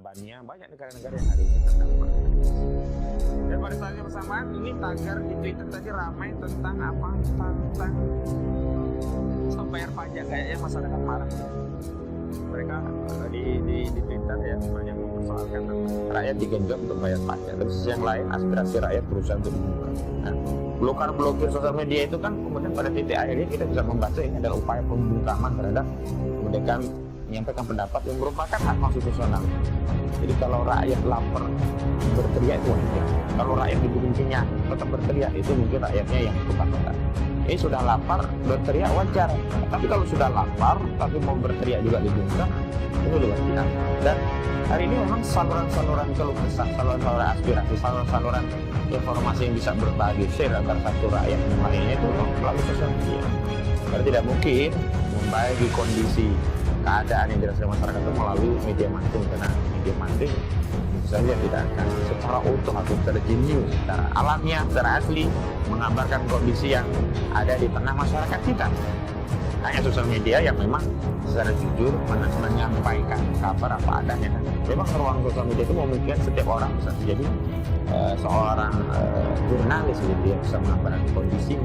Albania, banyak negara-negara yang hari ini terdampak. Dan pada saat yang bersamaan ini tagar di Twitter tadi ramai tentang apa? Tentang stop bayar pajak, kayaknya masyarakat marah. Mereka di Twitter ya banyak mempersoalkan rakyat digenjot untuk bayar pajak. Tapi sisi yang lain aspirasi rakyat berusaha untuk dibuka. Nah, blokir sosial media itu kan kemudian pada titik akhirnya kita bisa membaca ini adalah upaya pembungkaman terhadap kemerdekaan menyampaikan pendapat yang merupakan hak konstitusional. Jadi kalau rakyat lapar berteriak itu wajar. Kalau rakyat diberi kenyang tetap berteriak itu mungkin rakyatnya yang ketakutan. Ini sudah lapar berteriak wajar. Tapi kalau sudah lapar tapi mau berteriak juga dibungkam itu luar biasa. Dan hari ini memang saluran-saluran keluh kesah, saluran-saluran aspirasi, saluran-saluran informasi yang bisa berbagi share antara satu rakyat dengan lainnya itu melalui sosial media. Karena tidak mungkin membagi kondisi keadaan yang dirasakan masyarakat itu melalui media mainstream, karena media mainstream tentu saja tidak akan secara utuh atau secara jenius, secara alamiah, secara asli mengabarkan kondisi yang ada di tengah masyarakat kita. Hanya sosial media yang memang secara jujur menyampaikan kabar apa adanya. Memang ruang sosial media itu memungkinkan setiap orang bisa menjadi seorang jurnalis, gitu. Dia bisa mengabarkan kondisi,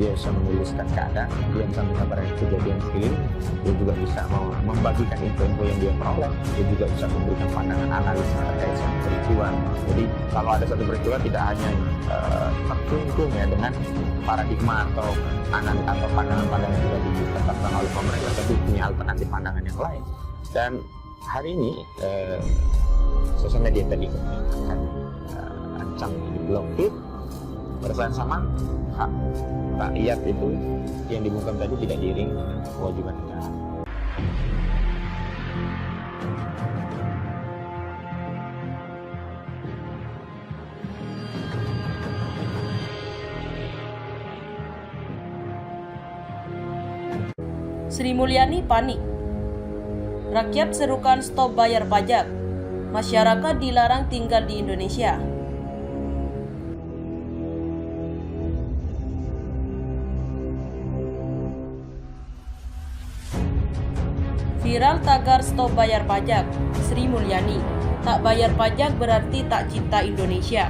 dia bisa menuliskan keadaan, dia bisa mengabarkan kejadian sekeliling, dia juga bisa membagikan info-info yang dia peroleh, dia juga bisa memberikan pandangan analis terkait suatu peristiwa. Jadi kalau ada satu peristiwa tidak hanya terkungkung ya dengan paradigma atau pandangan-pandangan yang sudah ditetapkan oleh pemerintah, tapi punya alternatif pandangan yang lain. Dan hari ini sosial media tadi akan ancam diblokir. Pada sama hak rakyat itu yang dibungkam tadi tidak diiringi dengan kewajiban negara. Sri Mulyani panik. Rakyat serukan stop bayar pajak. Masyarakat dilarang tinggal di Indonesia. Viral tagar stop bayar pajak. Sri Mulyani, tak bayar pajak berarti tak cinta Indonesia.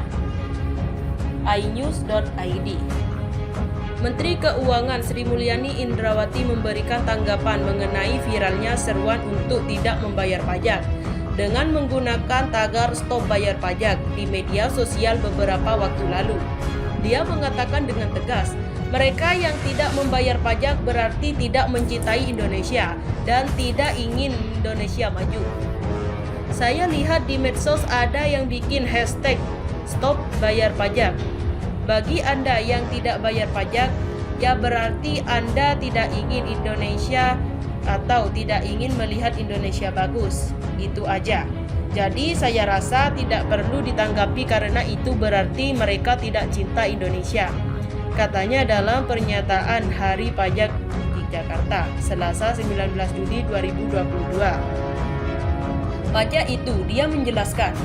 inews.id. Menteri Keuangan Sri Mulyani Indrawati memberikan tanggapan mengenai viralnya seruan untuk tidak membayar pajak dengan menggunakan tagar stop bayar pajak di media sosial beberapa waktu lalu. Dia mengatakan dengan tegas, mereka yang tidak membayar pajak berarti tidak mencintai Indonesia dan tidak ingin Indonesia maju. Saya lihat di medsos ada yang bikin hashtag stop bayar pajak. Bagi Anda yang tidak bayar pajak, ya berarti Anda tidak ingin Indonesia atau tidak ingin melihat Indonesia bagus. Gitu aja. Jadi saya rasa tidak perlu ditanggapi karena itu berarti mereka tidak cinta Indonesia. Katanya dalam pernyataan Hari Pajak di Jakarta, Selasa 19 Juli 2022. Pajak itu dia menjelaskan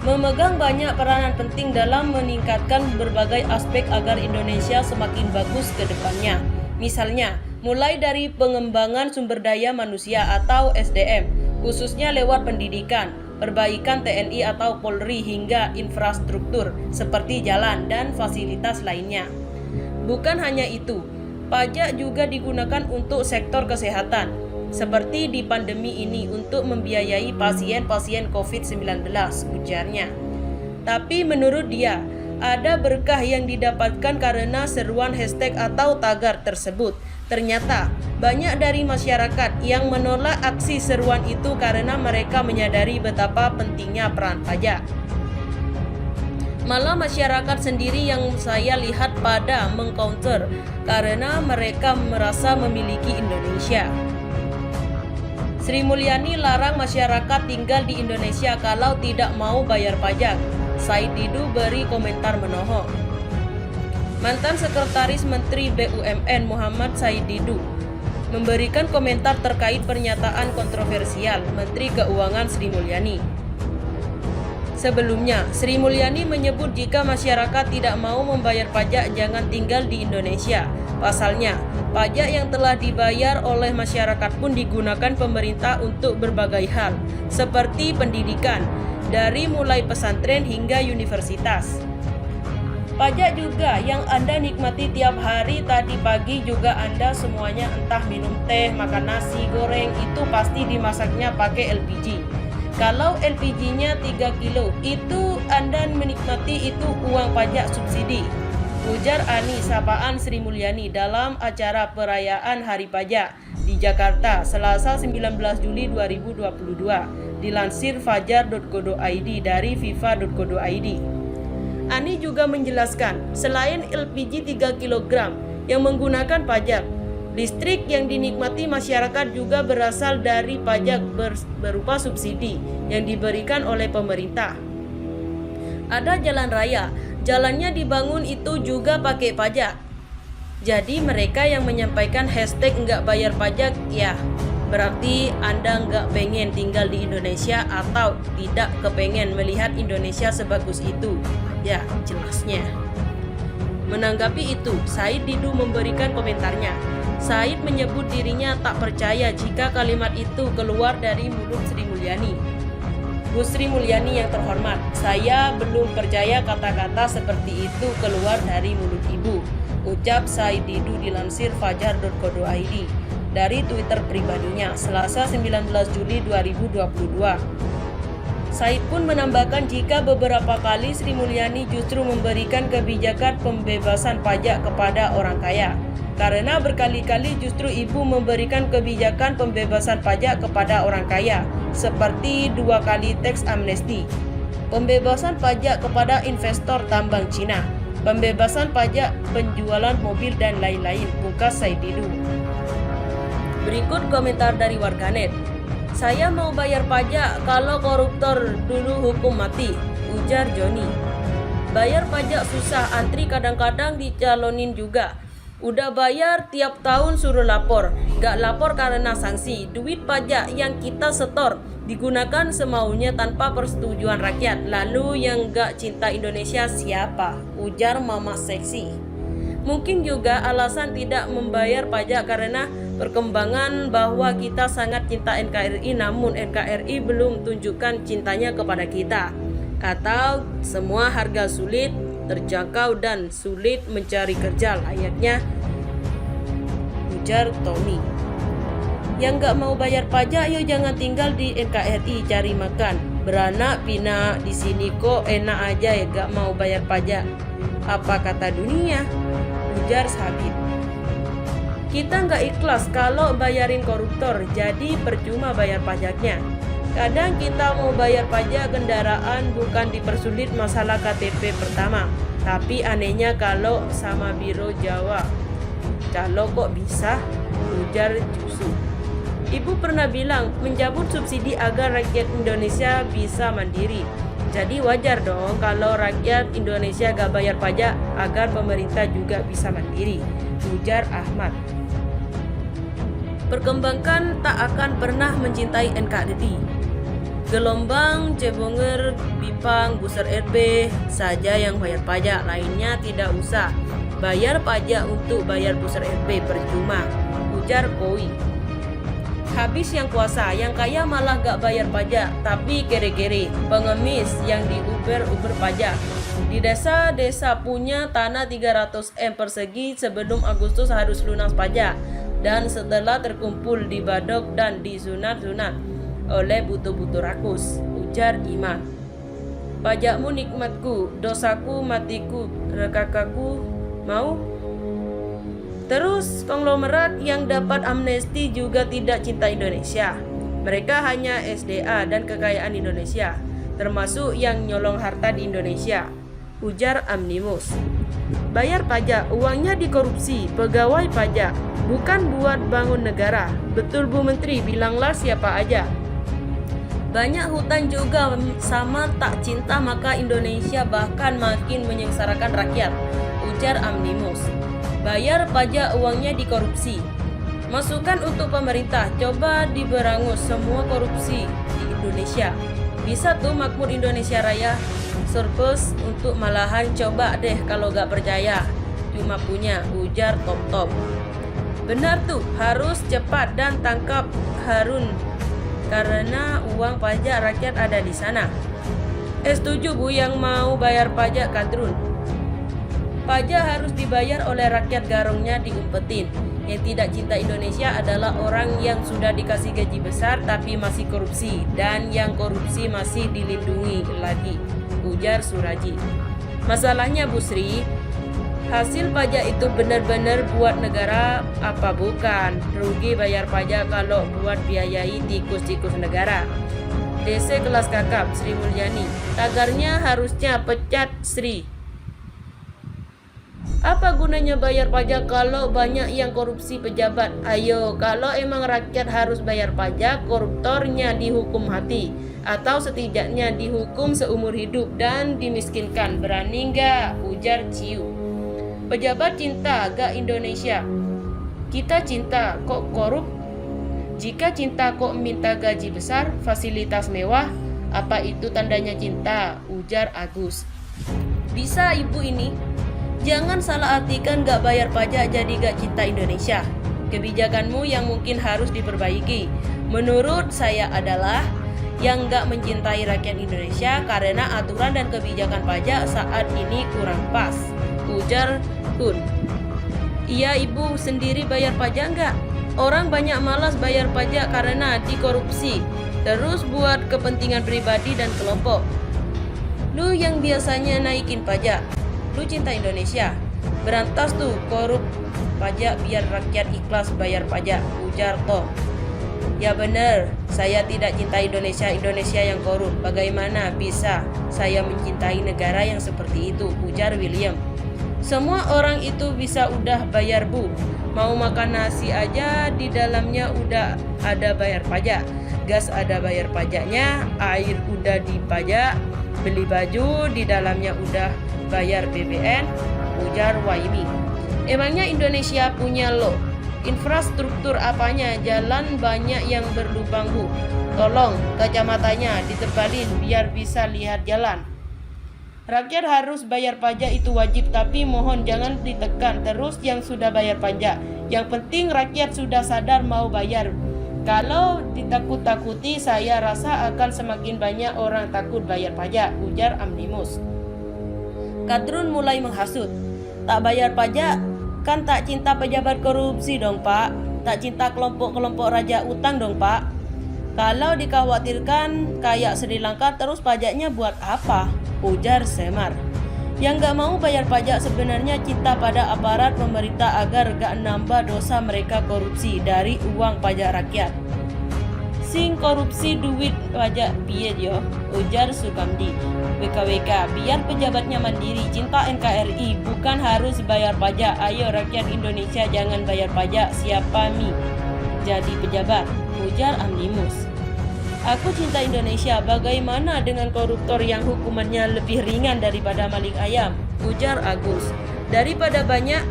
memegang banyak peranan penting dalam meningkatkan berbagai aspek agar Indonesia semakin bagus ke depannya. Misalnya, mulai dari pengembangan sumber daya manusia atau SDM, khususnya lewat pendidikan, perbaikan TNI atau Polri hingga infrastruktur seperti jalan dan fasilitas lainnya. Bukan hanya itu, pajak juga digunakan untuk sektor kesehatan, seperti di pandemi ini untuk membiayai pasien-pasien COVID-19, ujarnya. Tapi menurut dia, ada berkah yang didapatkan karena seruan hashtag atau tagar tersebut. Ternyata, banyak dari masyarakat yang menolak aksi seruan itu karena mereka menyadari betapa pentingnya peran pajak. Malah masyarakat sendiri yang saya lihat pada mengcounter karena mereka merasa memiliki Indonesia. Sri Mulyani larang masyarakat tinggal di Indonesia kalau tidak mau bayar pajak. Said Didu beri komentar menohok. Mantan Sekretaris Menteri BUMN Muhammad Said Didu memberikan komentar terkait pernyataan kontroversial Menteri Keuangan Sri Mulyani. Sebelumnya, Sri Mulyani menyebut jika masyarakat tidak mau membayar pajak jangan tinggal di Indonesia. Pasalnya, pajak yang telah dibayar oleh masyarakat pun digunakan pemerintah untuk berbagai hal, seperti pendidikan, dari mulai pesantren hingga universitas. Pajak juga yang Anda nikmati tiap hari tadi pagi juga Anda semuanya entah minum teh, makan nasi goreng itu pasti dimasaknya pakai LPG. Kalau LPG-nya 3 kilo, itu Anda menikmati itu uang pajak subsidi. Ujar Ani sapaan Sri Mulyani dalam acara perayaan Hari Pajak di Jakarta, Selasa 19 Juli 2022, dilansir fajar.co.id dari fifa.co.id. Ani juga menjelaskan, selain LPG 3 kg yang menggunakan pajak, listrik yang dinikmati masyarakat juga berasal dari pajak berupa subsidi yang diberikan oleh pemerintah. Ada jalan raya, jalannya dibangun itu juga pakai pajak. Jadi mereka yang menyampaikan hashtag nggak bayar pajak, ya berarti Anda nggak pengen tinggal di Indonesia atau tidak kepengen melihat Indonesia sebagus itu. Ya, jelasnya. Menanggapi itu, Said Didu memberikan komentarnya. Said menyebut dirinya tak percaya jika kalimat itu keluar dari mulut Sri Mulyani. Bu Sri Mulyani yang terhormat, saya belum percaya kata-kata seperti itu keluar dari mulut Ibu, ucap Said Didu dilansir fajar.co.id dari Twitter pribadinya, Selasa 19 Juli 2022. Said pun menambahkan jika beberapa kali Sri Mulyani justru memberikan kebijakan pembebasan pajak kepada orang kaya. Karena berkali-kali justru Ibu memberikan kebijakan pembebasan pajak kepada orang kaya, seperti 2 kali teks amnesti, pembebasan pajak kepada investor tambang Cina, pembebasan pajak penjualan mobil dan lain-lain, pungkas Said Didu. Berikut komentar dari warganet. Saya mau bayar pajak kalau koruptor dulu hukum mati, ujar Joni. Bayar pajak susah, antri kadang-kadang dicalonin juga. Udah bayar tiap tahun suruh lapor, gak lapor karena sanksi. Duit pajak yang kita setor digunakan semaunya tanpa persetujuan rakyat. Lalu yang gak cinta Indonesia siapa? Ujar Mama Seksi. Mungkin juga alasan tidak membayar pajak karena perkembangan bahwa kita sangat cinta NKRI, namun NKRI belum tunjukkan cintanya kepada kita. Atau semua harga sulit terjangkau dan sulit mencari kerja layaknya, ujar Tommy. Yang gak mau bayar pajak yuk jangan tinggal di NKRI, cari makan. Beranak pinak di sini kok enak aja ya gak mau bayar pajak. Apa kata dunia? Ujar Sabit. Kita gak ikhlas kalau bayarin koruptor, jadi percuma bayar pajaknya. Kadang kita mau bayar pajak kendaraan bukan dipersulit masalah KTP pertama. Tapi anehnya kalau sama Biro Jawa, calo kok bisa, ujar Jusu. Ibu pernah bilang mencabut subsidi agar rakyat Indonesia bisa mandiri. Jadi wajar dong kalau rakyat Indonesia gak bayar pajak agar pemerintah juga bisa mandiri, ujar Ahmad. Perkembangkan tak akan pernah mencintai NKRI. Gelombang, Cebonger, Bipang, Buser RB saja yang bayar pajak, lainnya tidak usah. Bayar pajak untuk bayar Buser RB percuma, ujar Koi. Habis yang kuasa, yang kaya malah gak bayar pajak, tapi kere-kere, pengemis yang diuber pajak. Di desa-desa punya tanah 300 M persegi sebelum Agustus harus lunas pajak. Dan setelah terkumpul di badok dan disunat-sunat oleh butuh-butuh rakus, ujar Iman. Pajakmu nikmatku, dosaku matiku, rekakaku mau. Terus konglomerat yang dapat amnesti juga tidak cinta Indonesia. Mereka hanya SDA dan kekayaan Indonesia, termasuk yang nyolong harta di Indonesia, ujar Amnimus. Bayar pajak, uangnya dikorupsi, pegawai pajak, bukan buat bangun negara. Betul Bu Menteri, bilanglah siapa aja. Banyak hutan juga sama tak cinta maka Indonesia bahkan makin menyengsarakan rakyat, ujar Amnimus. Bayar pajak uangnya dikorupsi. Masukan untuk pemerintah, coba diberangus semua korupsi di Indonesia. Bisa tuh makmur Indonesia Raya surplus untuk malahan, coba deh kalau gak percaya. Cuma punya, ujar Top. Benar tuh, harus cepat dan tangkap Harun karena uang pajak rakyat ada di sana. Setuju Bu yang mau bayar pajak Kadrun. Pajak harus dibayar oleh rakyat, garongnya diumpetin. Yang tidak cinta Indonesia adalah orang yang sudah dikasih gaji besar tapi masih korupsi, dan yang korupsi masih dilindungi lagi, ujar Suraji. Masalahnya Bu Sri, hasil pajak itu benar-benar buat negara apa bukan? Rugi bayar pajak kalau buat biayai tikus-tikus negara. DC kelas kakap Sri Mulyani, tagarnya harusnya pecat Sri. Apa gunanya bayar pajak kalau banyak yang korupsi pejabat? Ayo, kalau emang rakyat harus bayar pajak, koruptornya dihukum mati atau setidaknya dihukum seumur hidup dan dimiskinkan. Berani nggak? Ujar Ciu. Pejabat cinta gak Indonesia? Kita cinta, kok korup? Jika cinta kok minta gaji besar, fasilitas mewah? Apa itu tandanya cinta? Ujar Agus. Bisa ibu ini? Jangan salah artikan gak bayar pajak jadi gak cinta Indonesia. Kebijakanmu yang mungkin harus diperbaiki menurut saya adalah yang gak mencintai rakyat Indonesia karena aturan dan kebijakan pajak saat ini kurang pas, ujar Kun. Iya ibu sendiri bayar pajak gak? Orang banyak malas bayar pajak karena dikorupsi, terus buat kepentingan pribadi dan kelompok. Lu yang biasanya naikin pajak, lu cinta Indonesia, berantas tuh korup pajak biar rakyat ikhlas bayar pajak, ujar Tom. Ya bener, saya tidak cinta Indonesia yang korup. Bagaimana bisa saya mencintai negara yang seperti itu, ujar William. Semua orang itu bisa udah bayar Bu. Mau makan nasi aja di dalamnya udah ada bayar pajak. Gas ada bayar pajaknya, air udah dipajak, beli baju di dalamnya udah bayar BBM, ujar Waimi. Emangnya Indonesia punya lo? Infrastruktur apanya? Jalan banyak yang berlubang Bu. Tolong kacamatanya ditebalin biar bisa lihat jalan. Rakyat harus bayar pajak itu wajib, tapi mohon jangan ditekan terus yang sudah bayar pajak. Yang penting rakyat sudah sadar mau bayar. Kalau ditakut-takuti saya rasa akan semakin banyak orang takut bayar pajak, ujar Amnimus. Kadrun mulai menghasut. Tak bayar pajak kan tak cinta pejabat korupsi dong Pak. Tak cinta kelompok-kelompok raja utang dong Pak. Kalau dikhawatirkan kayak Sri Lanka terus pajaknya buat apa? Ujar Semar. Yang gak mau bayar pajak sebenarnya cinta pada aparat pemerintah agar gak nambah dosa mereka korupsi dari uang pajak rakyat. Sing korupsi duit pajak piye yo, ujar Sukamdi. WKWK, biar pejabatnya mandiri, cinta NKRI, bukan harus bayar pajak. Ayo rakyat Indonesia jangan bayar pajak, siapa mi jadi pejabat, ujar Amnimus. Aku cinta Indonesia, bagaimana dengan koruptor yang hukumannya lebih ringan daripada maling ayam, ujar Agus. Daripada banyak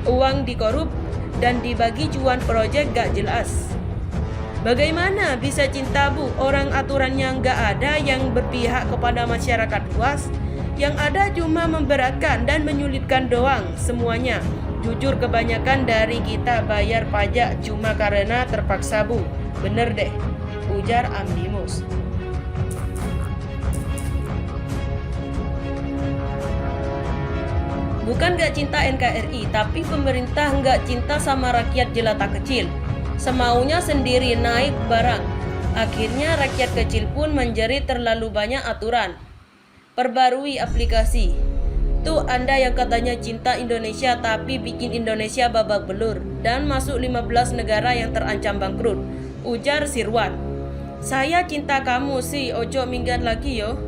uang dikorup dan dibagi cuan proyek gak jelas. Bagaimana bisa cinta Bu? Orang aturannya nggak ada yang berpihak kepada masyarakat luas. Yang ada cuma memberatkan dan menyulitkan doang semuanya. Jujur kebanyakan dari kita bayar pajak cuma karena terpaksa Bu. Bener deh, ujar Amnimus. Bukan gak cinta NKRI, tapi pemerintah gak cinta sama rakyat jelata kecil. Semaunya sendiri naik barang. Akhirnya rakyat kecil pun menjerit terlalu banyak aturan. Perbarui aplikasi. Tuh Anda yang katanya cinta Indonesia tapi bikin Indonesia babak belur dan masuk 15 negara yang terancam bangkrut, ujar Sirwan. Saya cinta kamu sih, ojo minggat lagi yo.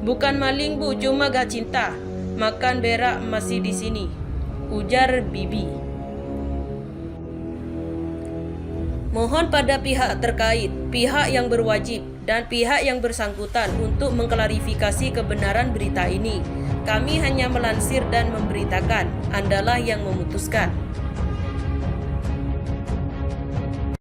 Bukan maling Bu, cuma gak cinta. Makan berak masih di sini, ujar Bibi. Mohon pada pihak terkait, pihak yang berwajib, dan pihak yang bersangkutan untuk mengklarifikasi kebenaran berita ini. Kami hanya melansir dan memberitakan, Andalah yang memutuskan.